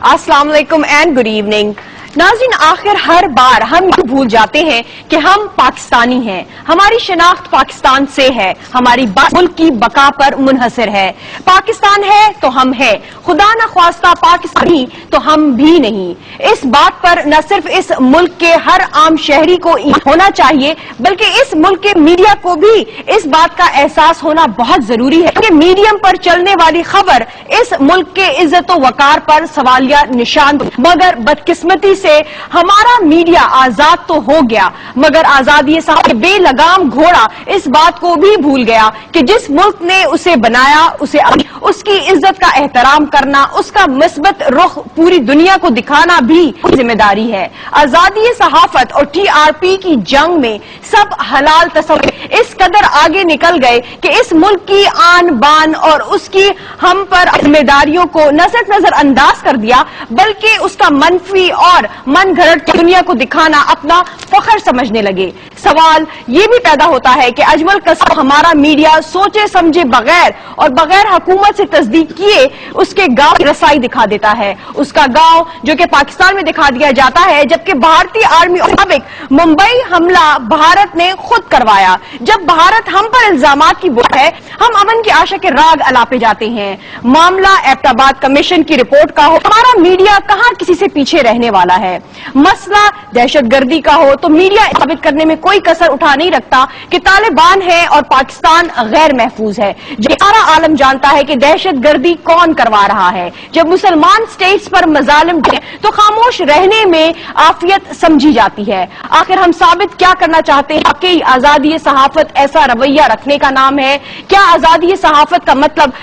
अस्सलाम वालेकुम and good evening. नाज़रीन, आखिर हर बार हम ये भूल जाते हैं कि हम पाकिस्तानी हैं, हमारी शनाख्त पाकिस्तान से है, हमारी मुल्क की बका पर मुनहसर है। पाकिस्तान है तो हम हैं, खुदा न ख्वास्ता पाकिस्तानी तो हम भी नहीं। इस बात पर न सिर्फ इस मुल्क के हर आम शहरी को होना चाहिए बल्कि इस मुल्क के मीडिया को भी इस बात का एहसास होना बहुत जरूरी है कि मीडियम पर चलने वाली खबर इस मुल्क के इज्जत व वकार पर सवालिया निशान। मगर बदकिस्मती से हमारा मीडिया आजाद तो हो गया, मगर आजादी साहब बेलगाम घोड़ा इस बात को भी भूल गया कि जिस मुल्क ने उसे बनाया उसे उसकी इज्जत का एहतराम करना, उसका मुस्बत रुख पूरी दुनिया को दिखाना भी जिम्मेदारी है। आजादी सहाफत और TRP की जंग में सब हलाल तस्वीर इस कदर आगे निकल गए कि इस मुल्क की आन बान और उसकी हम पर जिम्मेदारियों को न सिर्फ नजरअंदाज कर दिया बल्कि उसका मनफी और मन घड़त दुनिया को दिखाना अपना फख्र समझने लगे। सवाल ये भी पैदा होता है कि अजमल कसाब हमारा मीडिया सोचे समझे बगैर और बगैर हुकूमत से तस्दीक किए उसके गांव की रसाई दिखा देता है। उसका गांव जो कि पाकिस्तान में दिखा दिया जाता है, जबकि भारतीय आर्मी मुताबिक मुंबई हमला भारत ने खुद करवाया। जब भारत हम पर इल्जामात की बुक है, हम अमन की आशा के राग अलापे जाते हैं। मामला एबटाबाद कमीशन की रिपोर्ट का हो, हमारा मीडिया कहां किसी से पीछे रहने वाला है। मसला दहशतगर्दी का हो तो मीडिया साबित करने में कोई कसर उठा नहीं रखता कि तालिबान है और पाकिस्तान गैर महफूज है। जो सारा आलम जानता है कि दहशतगर्दी कौन करवा रहा है। जब मुसलमान स्टेट्स पर मजालिम तो खामोश रहने में आफियत समझी जाती है। आखिर हम साबित क्या करना चाहते हैं कि आजादी सहाफत ऐसा रवैया रखने का नाम है? क्या आजादी सहाफत का मतलब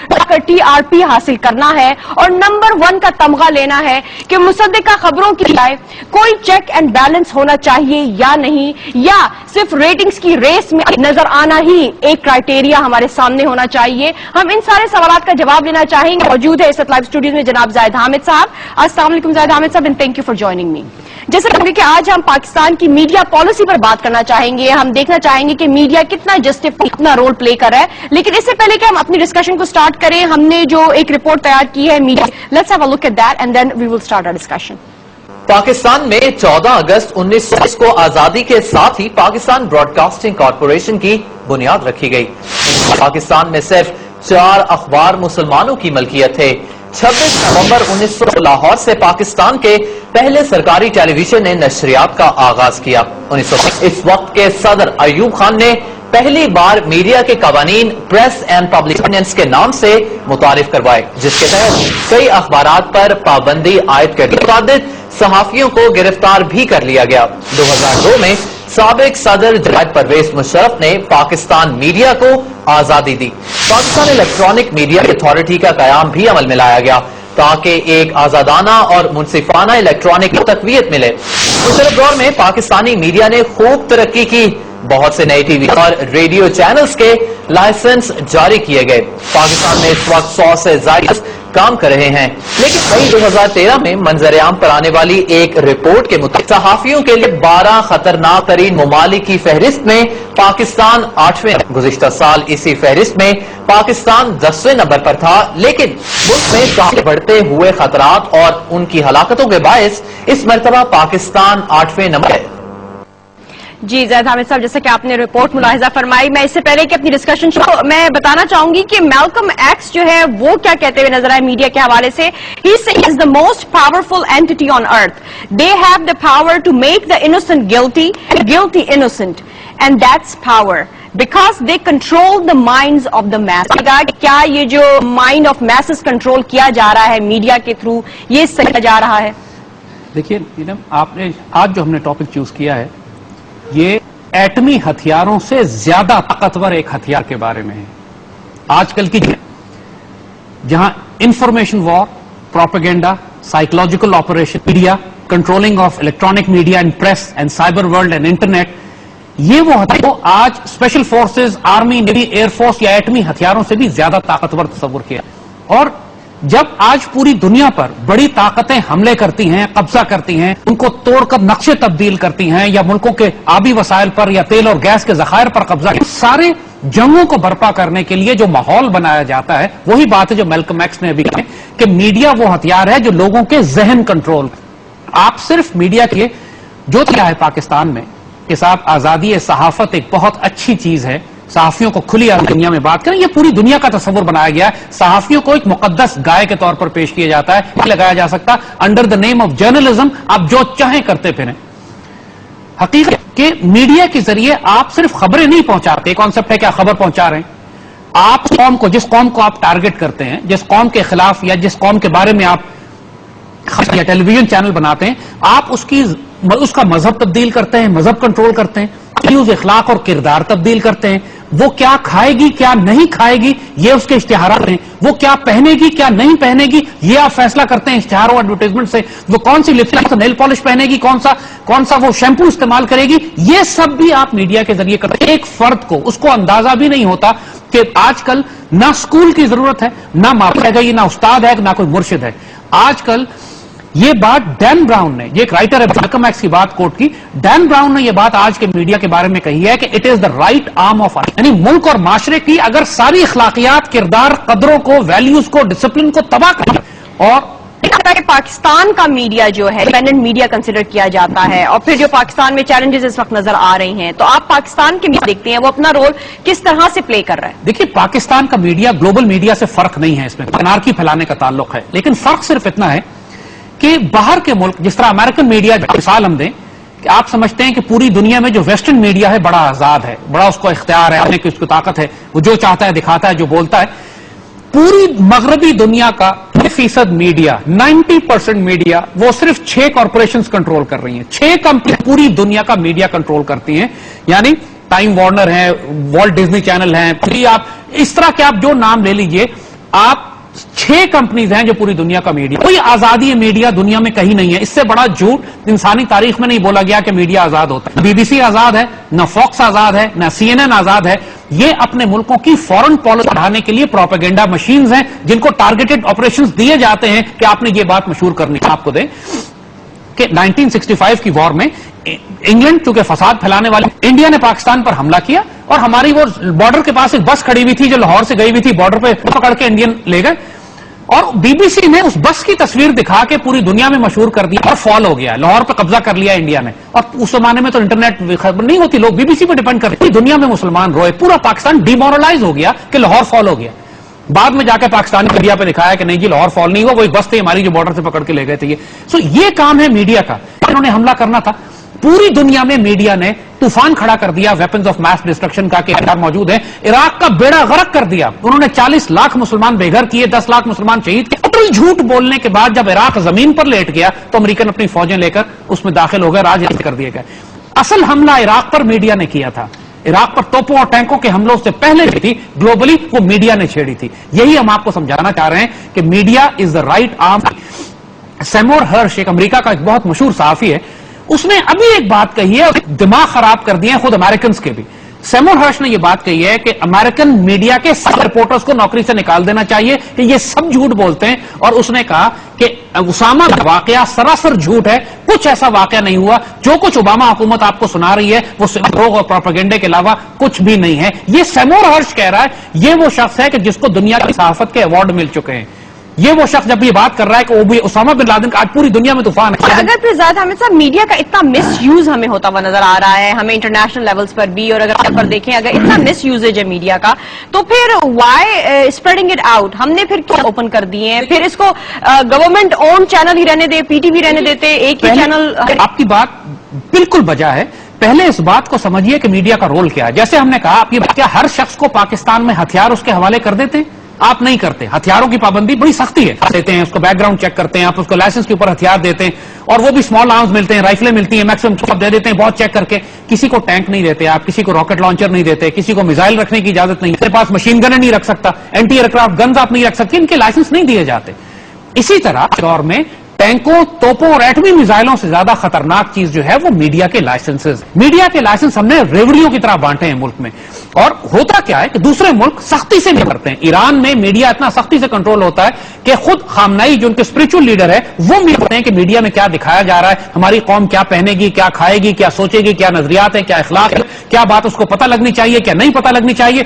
TRP हासिल करना है और नंबर 1 का तमगा लेना है कि मुसद्दिका खबरों की बजाय कोई चेक एंड बैलेंस होना चाहिए या नहीं, या सिर्फ रेटिंग्स की रेस में नजर आना ही एक क्राइटेरिया हमारे सामने होना चाहिए? हम इन सारे सवालों का जवाब लेना चाहेंगे। मौजूद है इस लाइव स्टूडियो में जनाब जाहिद हामिद साहब। अस्सलाम वालेकुम जाहिद हामिद साहब and thank you for joining me. जैसे कि आज हम पाकिस्तान की मीडिया पॉलिसी पर बात करना चाहेंगे, हम देखना चाहेंगे कि मीडिया कितना जस्टिफाई अपना रोल प्ले कर रहा है। लेकिन इससे पहले कि हम अपनी डिस्कशन को स्टार्ट करें, हमने जो एक रिपोर्ट तैयार की है media, let's have a look at that and then we will start our discussion. Pakistan में 14 अगस्त 1920 को आजादी के साथ ही पाकिस्तान ब्रॉडकास्टिंग कॉरपोरेशन की बुनियाद रखी गई। पाकिस्तान में सिर्फ 4 अखबार मुसलमानों की मलकियत थे। 26 नवंबर 1900 लाहौर से पाकिस्तान के पहले सरकारी टेलीविजन ने नशरियात का आगाज किया। 1900 इस वक्त के सदर अयूब खान ने पहली बार मीडिया के कवानीन प्रेस एंड पब्लिक ऑर्डिनेंस के नाम से मुतारिफ करवाए, जिसके तहत कई अखबारात पर पाबंदी आयद कर सहाफियों को गिरफ्तार भी कर लिया गया। 2002 में साबिक सदर जनाब परवेज मुशर्रफ ने पाकिस्तान मीडिया को आजादी दी। पाकिस्तान इलेक्ट्रॉनिक मीडिया अथॉरिटी का कयाम भी अमल में लाया गया ताकि एक आजादाना और मुनसिफाना इलेक्ट्रॉनिक तकवीत मिले। मुशर्रफ दौर में पाकिस्तानी मीडिया ने खूब तरक्की की। बहुत से नए टीवी और रेडियो चैनल्स के लाइसेंस जारी किए गए। पाकिस्तान में इस वक्त 100 से ज्यादा काम कर रहे हैं। लेकिन मई 2013 में मंजर-ए-आम पर आने वाली एक रिपोर्ट के मुताबिक सहाफियों के लिए 12 खतरनाक तरीन ममालिक की फहरिस्त में पाकिस्तान 8वें। गुज़िश्ता साल इसी फहरिस्त में पाकिस्तान 10वें नंबर पर था। लेकिन मुल्क में काफी बढ़ते हुए खतरात और उनकी हलाकतों के बायस इस मरतबा पाकिस्तान 8वें नंबर है। जी जाहिद हामिद साहब, जैसे कि आपने रिपोर्ट मुलाहिजा फरमाई, मैं इससे पहले कि अपनी डिस्कशन मैं बताना चाहूंगी कि मैल्कम एक्स जो है वो क्या कहते हुए नजर आए मीडिया के हवाले से। He is the most powerful entity on earth. They have the power to make the innocent guilty, guilty innocent, and that's power because they control the minds of the mass. क्या ये जो mind of messes control किया जा रहा है media के through, ये सही जा रहा है? देखिए, आपने आज जो हमने टॉपिक चूज किया है ये एटमी हथियारों से ज्यादा ताकतवर एक हथियार के बारे में है। आजकल की जहां information war, propaganda, psychological operation, media, controlling of electronic media and press and cyber world and internet, ये वो हथियार आज special forces, army, navy, air force या एटमी हथियारों से भी ज्यादा ताकतवर तस्वुर किया। और जब आज पूरी दुनिया पर बड़ी ताकतें हमले करती हैं, कब्जा करती हैं, उनको तोड़कर नक्शे तब्दील करती हैं या मुल्कों के आबी वसाइल पर या तेल और गैस के जखायर पर कब्जा, सारे जंगों को बर्पा करने के लिए जो माहौल बनाया जाता है, वही बात है जो मैल्कम एक्स ने अभी कही کہ میڈیا وہ ہتھیار ہے جو لوگوں کے ذہن کنٹرول. آپ صرف میڈیا کے جو کیا ہے پاکستان میں کہ صاحب آزادی صحافت ایک بہت اچھی چیز ہے, صحافیوں کو کھلی دنیا میں بات کریں, یہ پوری دنیا کا تصور بنایا گیا ہے. صحافیوں کو ایک مقدس گائے کے طور پر پیش کیا جاتا ہے, نہیں لگایا جا سکتا under the name of journalism. آپ جو چاہیں کرتے پھریں. حقیقت کہ میڈیا کے ذریعے آپ صرف خبریں نہیں پہنچاتے, کانسیپٹ ہے کہ آپ خبر پہنچا رہے ہیں. آپ قوم کو, جس قوم کو آپ ٹارگٹ کرتے ہیں, جس قوم کے خلاف یا جس قوم کے بارے میں آپ یا ٹیلی ویژن چینل بناتے ہیں, آپ اس کا مذہب تبدیل کرتے ہیں, مذہب کنٹرول کرتے ہیں, ویلیوز, اخلاق اور کردار تبدیل کرتے ہیں. وہ کیا کھائے گی کیا نہیں کھائے گی یہ اس کے اشتہارات ہیں. وہ کیا پہنے گی کیا نہیں پہنے گی یہ آپ فیصلہ کرتے ہیں اشتہاروں ایڈورٹائزمنٹ سے. وہ کون سی لپسٹک نیل پالش پہنے گی, کون سا وہ شیمپو استعمال کرے گی, یہ سب بھی آپ میڈیا کے ذریعے کرتے ہیں. ایک فرد کو اس کو اندازہ بھی نہیں ہوتا کہ آج کل نہ اسکول کی ضرورت ہے, نہ ماں باپ ہے, نہ استاد ہے, نہ کوئی مرشد ہے. آج کل یہ بات ڈین براؤن نے, یہ ایک رائٹر ہے مالکم ایکس کی بات کوٹ کی, ڈین براؤن نے یہ بات آج کے میڈیا کے بارے میں کہی ہے کہ it is the right arm of, یعنی ملک اور معاشرے کی اگر ساری اخلاقیات, کردار, قدروں کو, ویلیوز کو, ڈسپلن کو تباہ کر, اور پاکستان کا میڈیا جو ہے انڈیپینڈنٹ میڈیا کنسیڈر کیا جاتا ہے, اور پھر جو پاکستان میں چیلنجز اس وقت نظر آ رہی ہیں, تو آپ پاکستان کے میڈیا دیکھتے ہیں وہ اپنا رول کس طرح سے پلے کر رہا ہے؟ دیکھیے پاکستان کا میڈیا گلوبل میڈیا سے فرق نہیں ہے, اس میں انارکی پھیلانے کا تعلق ہے, لیکن فرق صرف اتنا ہے کہ باہر کے ملک جس طرح امریکن میڈیا, مثال ہم دیں کہ آپ سمجھتے ہیں کہ پوری دنیا میں جو ویسٹرن میڈیا ہے بڑا آزاد ہے, بڑا اس کو اختیار ہے, آنے کی اس کو طاقت ہے, وہ جو چاہتا ہے دکھاتا ہے, جو بولتا ہے. پوری مغربی دنیا کا 90% میڈیا, 90% میڈیا وہ صرف 6 کارپوریشنز کنٹرول کر رہی ہیں. 6 کمپنی پوری دنیا کا میڈیا کنٹرول کرتی ہیں, یعنی ٹائم وارنر ہے, والٹ ڈزنی چینل ہیں, پھر آپ اس طرح کے آپ جو نام لے لیجئے, آپ 6 کمپنیز ہیں جو پوری دنیا کا میڈیا. کوئی آزادی میڈیا دنیا میں کہیں نہیں ہے. اس سے بڑا جھوٹ انسانی تاریخ میں نہیں بولا گیا کہ میڈیا آزاد ہوتا ہے. بی بی سی آزاد ہے, نہ فاکس آزاد ہے, نہ سی این این آزاد ہے. یہ اپنے ملکوں کی فورن پالیسی بڑھانے کے لیے پروپیگنڈا مشینز ہیں جن کو ٹارگیٹڈ آپریشنز دیے جاتے ہیں کہ آپ نے یہ بات مشہور کرنی. آپ کو دیں کہ 1965 کی وار میں انگلینڈ چونکہ فساد پھیلانے والے, انڈیا نے پاکستان پر حملہ کیا, اور ہماری وہ بارڈر کے پاس ایک بس کھڑی ہوئی تھی جو لاہور سے گئی ہوئی تھی, بارڈر پہ پکڑ کے انڈین لے گئے, اور بی بی سی نے اس بس کی تصویر دکھا کے پوری دنیا میں مشہور کر دیا, اور فال ہو گیا, لاہور پہ قبضہ کر لیا انڈیا نے. اور اس زمانے میں تو انٹرنیٹ خبر نہیں ہوتی, لوگ بی بی سی پہ ڈیپینڈ کرتے تھے. دنیا میں مسلمان روئے, پورا پاکستان ڈیمورلائز ہو گیا کہ لاہور فال ہو گیا. بعد میں جا کے پاکستانی میڈیا پہ دکھایا کہ نہیں جی لاہور فال نہیں ہوا, وہ ایک بس تھی ہماری جو بارڈر سے پکڑ کے لے گئے تھے. یہ کام ہے میڈیا کا. انہوں نے حملہ کرنا تھا, پوری دنیا میں میڈیا نے طوفان کھڑا کر دیا ویپنز آف میس ڈسٹرکشن کا کہ ہتھیار موجود ہیں. عراق کا بیڑا غرق کر دیا, انہوں نے 40 لاکھ مسلمان بے گھر کیے, 10 لاکھ مسلمان شہید کیے. ٹوٹل جھوٹ بولنے کے بعد جب عراق زمین پر لیٹ گیا تو امریکن اپنی فوجیں لے کر اس میں داخل ہو گئے, راج کر دیے گئے. اصل حملہ عراق پر میڈیا نے کیا تھا. عراق پر توپوں اور ٹینکوں کے حملوں سے پہلے بھی تھی, گلوبلی وہ میڈیا نے چھیڑی تھی. یہی ہم آپ کو سمجھانا چاہ رہے ہیں کہ media is the right arm. Seymour Hersh ایک امریکہ کا ایک بہت مشہور صحافی ہے, اس نے ابھی ایک بات کہی ہے, دماغ خراب کر دیے ہیں خود امریکنز کے بھی. سیمور ہرش نے یہ بات کہی ہے کہ امریکن میڈیا کے سب رپورٹرز کو نوکری سے نکال دینا چاہیے کہ یہ سب جھوٹ بولتے ہیں. اور اس نے کہا کہ اسامہ واقعہ سراسر جھوٹ ہے, کچھ ایسا واقعہ نہیں ہوا. جو کچھ اوباما حکومت آپ کو سنا رہی ہے وہ فروغ اور پروپیگنڈے کے علاوہ کچھ بھی نہیں ہے. یہ سیمور ہرش کہہ رہا ہے. یہ وہ شخص ہے کہ جس کو دنیا کی صحافت کے ایوارڈ مل چکے ہیں. یہ وہ شخص جب یہ بات کر رہا ہے کہ وہ بھی اسامہ بن لادن کا آج پوری دنیا میں طوفان ہے. اگر پھر زیادہ حامد صاحب میڈیا کا اتنا مس یوز ہمیں ہوتا ہوا نظر آ رہا ہے, ہمیں انٹرنیشنل لیولز پر بھی, اور اگر پر دیکھیں اگر اتنا مس یوزیج ہے میڈیا کا, تو پھر وائی اسپریڈنگ اٹ آؤٹ؟ ہم نے پھر کیا اوپن کر دیے ہیں؟ پھر اس کو گورنمنٹ اون چینل ہی رہنے دے, پی ٹی وی رہنے دیتے, ایک ہی چینل. آپ کی بات بالکل بجا ہے. پہلے اس بات کو سمجھیے کہ میڈیا کا رول کیا ہے. جیسے ہم نے کہا, آپ یہ کیا ہر شخص کو پاکستان میں ہتھیار اس کے حوالے کر دیتے ہیں؟ آپ نہیں کرتے. ہتھیاروں کی پابندی بڑی سختی ہے, دیتے ہیں اس کو بیک گراؤنڈ چیک کرتے ہیں, آپ اس کو لائسنس کے اوپر ہتھیار دیتے ہیں, اور وہ بھی اسمال آرمز ملتے ہیں, رائفلیں ملتی ہیں, میکسیمم دے دیتے ہیں بہت چیک کر کے. کسی کو ٹینک نہیں دیتے آپ, کسی کو راکٹ لانچر نہیں دیتے, کسی کو میزائل رکھنے کی اجازت نہیں, میرے پاس مشین گن نہیں رکھ سکتا, اینٹی ایئر کرافٹ گنز آپ نہیں رکھ سکتے, ان کے لائسنس نہیں دیے جاتے. اسی طرح دور میں ٹینکوں, توپوں اور ایٹمی میزائلوں سے زیادہ خطرناک چیز جو ہے وہ میڈیا کے لائسنسز. میڈیا کے لائسنس ہم نے ریوڑیوں کی طرح بانٹے ہیں ملک میں. اور ہوتا کیا ہے کہ دوسرے ملک سختی سے نہیں کرتے ہیں. ایران میں میڈیا اتنا سختی سے کنٹرول ہوتا ہے کہ خود خامنئی جو ان کے اسپرچل لیڈر ہے وہ بھی کہتے ہیں کہ میڈیا میں کیا دکھایا جا رہا ہے, ہماری قوم کیا پہنے گی, کیا کھائے گی, کیا سوچے گی, کیا نظریات ہے, کیا اخلاق ہے, کیا بات اس کو پتہ لگنی چاہیے, کیا نہیں پتہ لگنی چاہیے.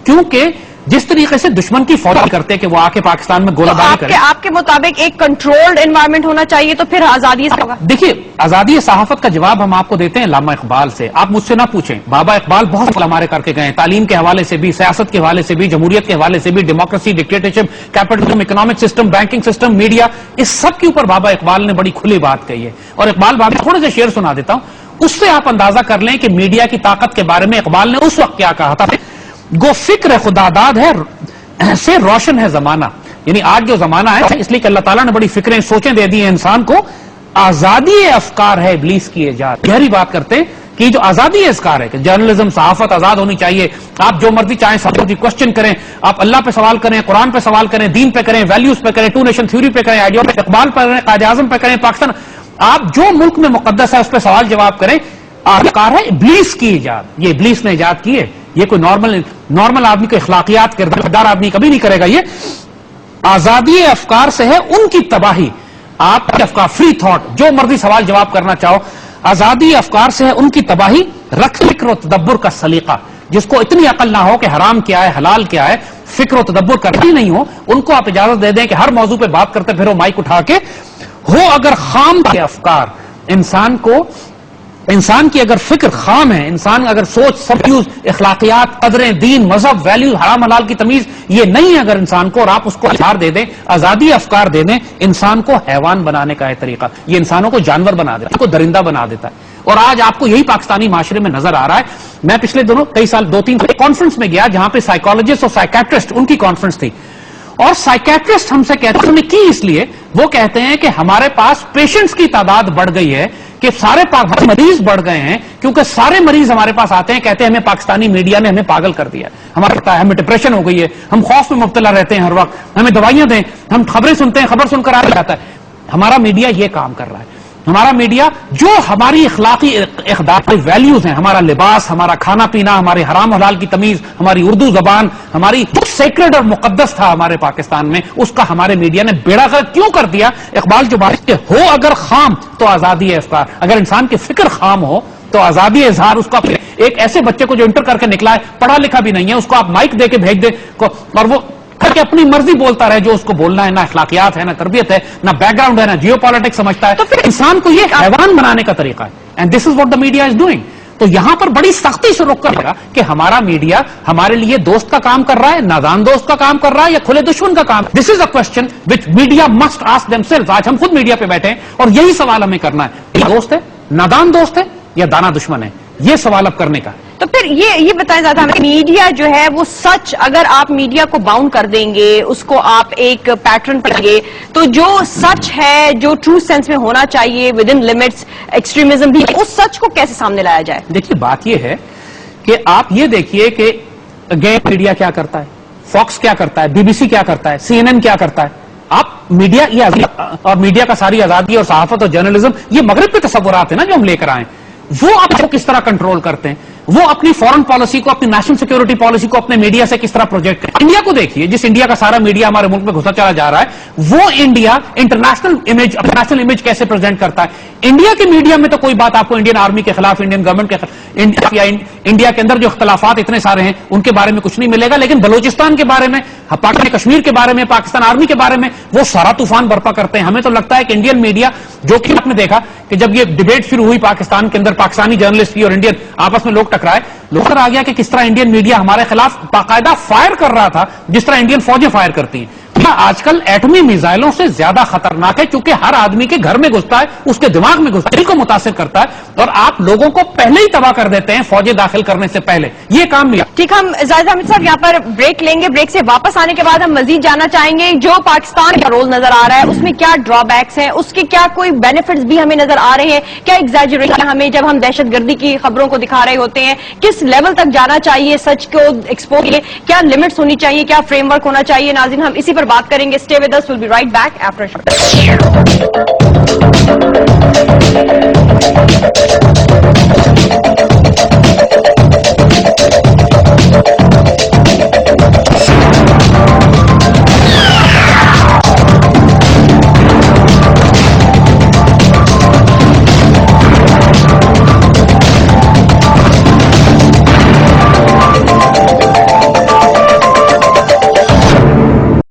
کیونکہ जिस तरीके से दुश्मन की फौज करते हैं कि वो आके पाकिस्तान में गोलाबारी करे। आपके मुताबिक एक कंट्रोल्ड एनवायरनमेंट होना चाहिए तो फिर आजादी से होगा? देखिए, आजादी सहाफत का जवाब हम आपको देते हैं अल्लामा इकबाल से, आप मुझसे ना पूछें। बाबा इकबाल बहुत हमारे करके गए, तालीम के हवाले से भी, सियासत के हवाले से भी, जमहूरियत के हवाले से भी, democracy, dictatorship, capitalism, economic system, banking system, media, इस सब के ऊपर बाबा इकबाल ने बड़ी खुली बात कही है। और इकबाल बाबा थोड़े से शेर सुना देता हूं, उससे आप अंदाजा कर लें कि मीडिया की ताकत के बारे में इकबाल ने उस वक्त क्या कहा था। गो फिक्र खुदादाद है से रोशन है जमाना, यानी आज जो जमाना है इसलिए कि अल्लाह ताला ने बड़ी फिक्रें, सोचें दे दी है इंसान को। आजादी अफकार है इब्लीस की इजाद, गहरी बात करते हैं कि जो आजादी अफकार है कि जर्नलिज्म, सहाफत आजाद होनी चाहिए, आप जो मर्जी चाहें सब क्वेश्चन करें, आप अल्लाह पे सवाल करें, कुरान पे सवाल करें, दीन पे करें, वैल्यूज पे करें, टू नेशन थ्योरी पे करें, आइडियोलॉजी, इकबाल पे करें, कायदे आज़म पे करें, पाकिस्तान, आप जो मुल्क में मुकद्दस है उस पर सवाल जवाब करें। अफकार है इब्लीस की इजाद, ये इब्लीस ने इजाद की है, ये कोई नॉर्मल आदमी को इखलाकियात किरदार आदमी कभी नहीं करेगा। ये आजादी अफकार से है उनकी तबाही, आपके अफकार, फ्री थॉट, जो मर्जी सवाल जवाब करना चाहो, आजादी अफकार से है उनकी तबाही। रख फिक्र तदब्बुर का सलीका, जिसको इतनी अकल ना हो कि हराम क्या है हलाल क्या है, फिक्र तदब्बुर करती नहीं हो, उनको आप इजाजत दे दें कि हर मौजू पे बात करते फिर वो माइक उठा के हो। अगर खाम के अफकार, इंसान की अगर फिक्र खाम है, इंसान अगर सोच, सब यूज, इखलाकियात, कदरें, दीन, मजहब, वैल्यूज, हराम हलाल की तमीज ये नहीं है अगर इंसान को, और आप उसको अफकार दे दें, आजादी अफकार दे दें, इंसान को हैवान बनाने का है तरीका, ये इंसानों को जानवर बना देता है, को दरिंदा बना देता है। और आज आपको यही पाकिस्तानी माशरे में नजर आ रहा है। मैं पिछले दोनों कई साल 2-3 कॉन्फ्रेंस में गया जहां पे साइकोलॉजिस्ट और साइकेट्रिस्ट उनकी कॉन्फ्रेंस थी, और साइकेट्रिस्ट हमसे कहते हैं की इसलिए वो कहते हैं कि हमारे पास पेशेंट्स की तादाद बढ़ गई है, कि सारे मरीज बढ़ गए हैं, क्योंकि सारे मरीज हमारे पास आते हैं, कहते हैं हमें पाकिस्तानी मीडिया ने हमें पागल कर दिया, हमें डिप्रेशन हो गई है, हम खौफ में मुब्तला रहते हैं हर वक्त, हमें दवाइयां दें, हम खबरें सुनते हैं, खबर सुनकर आ जाता है। हमारा मीडिया ये काम कर रहा है, हमारा मीडिया जो हमारी इखलाकी वैल्यूज हैं, हमारा लिबास, हमारा खाना पीना, हमारे हराम हलाल की तमीज, हमारी उर्दू जबान, हमारी जो सेक्रेड और मुकद्दस था हमारे पाकिस्तान में, उसका हमारे मीडिया ने बेड़ा गर्क क्यों कर दिया। इकबाल जो बात हो अगर खाम तो आजादी है अफकार, अगर इंसान की फिक्र खाम हो तो आजादी इजहार, उसका एक ऐसे बच्चे को जो इंटर करके निकला है, पढ़ा लिखा भी नहीं है, उसको आप माइक दे के भेज दे और वो करके अपनी मर्जी बोलता रहे जो उसको बोलना है, ना अखलाकियात है, ना तरबियत है, ना बैकग्राउंड है, ना जियो पॉलिटिक्स समझता है, तो फिर इंसान को ये हैवान बनाने का तरीका है। And this is what the media is doing. तो यहां पर बड़ी सख्ती से रोक करेगा कि हमारा मीडिया हमारे लिए दोस्त का काम कर रहा है, नादान दोस्त का काम कर रहा है, या खुले दुश्मन का काम। This is a question which media must ask themselves. आज हम खुद मीडिया पे बैठे हैं और यही सवाल हमें करना है, ये दोस्त है, नादान दोस्त है या दाना दुश्मन है, ये सवाल अब करने का। तो फिर ये बताएं ज्यादा हमें, मीडिया जो है वो सच, अगर आप मीडिया को बाउंड कर देंगे, उसको आप एक पैटर्न पढ़ेंगे, तो जो सच है, जो ट्रू सेंस में होना चाहिए विद इन लिमिट्स, एक्सट्रीमिज्म भी, उस सच को कैसे सामने लाया जाए? देखिए बात ये है कि आप ये देखिए कि गैर मीडिया क्या करता है, फॉक्स क्या करता है, बीबीसी क्या करता है, CNN क्या करता है। आप मीडिया ये और मीडिया का सारी आजादी और सहाफत और जर्नलिज्म, ये मगरिब के तस्वुरात है ना जो हम लेकर आए, वो आपको किस तरह कंट्रोल करते हैं, वो अपनी फॉरेन पॉलिसी को, अपनी नेशनल सिक्योरिटी पॉलिसी को अपने मीडिया से किस तरह प्रोजेक्ट करते हैं। इंडिया को देखिए, जिस इंडिया का सारा मीडिया हमारे मुल्क में घुसा चला जा रहा है, वो इंडिया इंटरनेशनल इमेज कैसे प्रेजेंट करता है। इंडिया के मीडिया में तो कोई बात आपको इंडियन आर्मी के खिलाफ, इंडियन गवर्नमेंट के खिलाफ, इंडिया के अंदर जो इख्तलाफात इतने सारे हैं उनके बारे में कुछ नहीं मिलेगा, लेकिन बलूचिस्तान के बारे में, पाकिस्तान कश्मीर के बारे में, पाकिस्तान आर्मी के बारे में वो सारा तूफान बर्पा करते हैं। हमें तो लगता है कि इंडियन मीडिया, जो कि आपने देखा कि जब ये डिबेट शुरू हुई पाकिस्तान के अंदर, पाकिस्तानी जर्नलिस्ट की और इंडियन आपस में लोग टकराए, लोग आ गया कि किस तरह इंडियन मीडिया हमारे खिलाफ बाकायदा फायर कर रहा था, जिस तरह इंडियन फौजें फायर करती हैं। आजकल एटमी मिसाइलों से ज्यादा खतरनाक है, क्योंकि हर आदमी के घर में घुसता है, उसके दिमाग में घुसता है, दिल को मुतासिर करता है, और आप लोगों को पहले ही तबाह कर देते हैं फौजें दाखिल करने से पहले। ये काम भी ठीक। हम जाहिद हामिद साहब यहाँ पर ब्रेक लेंगे, ब्रेक से वापस आने के बाद हम मजीद जानना चाहेंगे जो पाकिस्तान का रोल नजर आ रहा है, उसमें क्या ड्रॉबैक्स हैं, उसके क्या कोई बेनिफिट्स भी हमें नजर आ रहे हैं, क्या एग्जैजरेशन हमें जब हम दहशतगर्दी की खबरों को दिखा रहे होते हैं, किस लेवल तक जाना चाहिए सच को एक्सपोज के लिए, क्या लिमिट्स होनी चाहिए, क्या फ्रेमवर्क होना चाहिए। नाज़रीन, हम इसी पर बात करेंगे। Stay with us, will be right back after a short.